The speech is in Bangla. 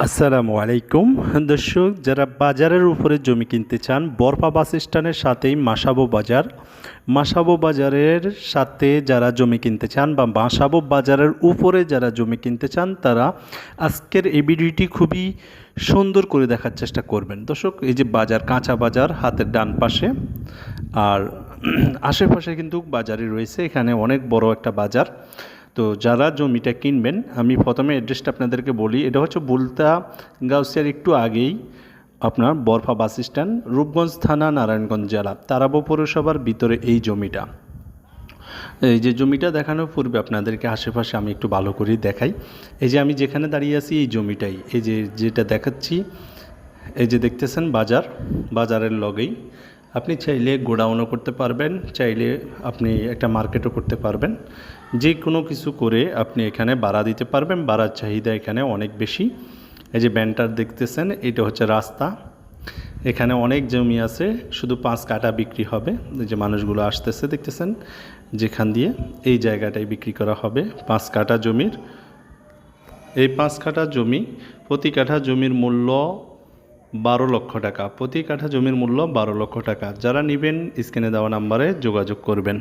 আসসালামু আলাইকুম দর্শক, যারা বাজারের উপরে জমি কিনতে চান, বরপা বাস স্ট্যান্ডের সাথেই মাসাবো বাজার। মাসাবো বাজারের সাথে যারা জমি কিনতে চান বা মাসাবো বাজারের উপরে যারা জমি কিনতে চান, তারা আজকের এই ভিডিওটি খুবই সুন্দর করে দেখার চেষ্টা করবেন। দর্শক, এই যে বাজার, কাঁচা বাজার হাতের ডান পাশে, আর আশেপাশে কিন্তু বাজারই রয়েছে। এখানে অনেক বড় একটা বাজার। তো যারা জমিটা কিনবেন, আমি প্রথমে অ্যাড্রেসটা আপনাদেরকে বলি। এটা হচ্ছে বুলতা গাউসিয়ার একটু আগেই আপনার বরফা বাস স্ট্যান্ড, রূপগঞ্জ থানা, নারায়ণগঞ্জ জেলা, তারাবো পৌরসভার ভিতরে এই জমিটা। এই যে জমিটা দেখানোর পূর্বে আপনাদেরকে আশেপাশে আমি একটু ভালো করে দেখাই। এই যে আমি যেখানে দাঁড়িয়ে আছি এই জমিটাই, এই যে যেটা দেখাচ্ছি, এই যে দেখতেছেন বাজার, বাজারের লগেই আপনি চাইলে গোডাউনও করতে পারবেন, চাইলে আপনি একটা মার্কেটও করতে পারবেন। যে কোনো কিছু করে আপনি এখানে ভাড়া দিতে পারবেন। ভাড়ার চাহিদা এখানে অনেক বেশি। এই যে ব্যানটার দেখতেছেন, এটা হচ্ছে রাস্তা। এখানে অনেক জমি আছে, শুধু 5 কাঠা বিক্রি হবে। এই যে মানুষগুলো আসতেছে দেখতেছেন, যেখান দিয়ে এই জায়গাটাই বিক্রি করা হবে 5 কাঠা জমির। এই 5 কাঠা জমি, প্রতি কাঠা জমির মূল্য 12 লক্ষ টাকা। প্রতি কাঠা জমির মূল্য 12 লক্ষ টাকা। যারা নেবেন স্ক্রিনে দেওয়া নাম্বারে যোগাযোগ করবেন।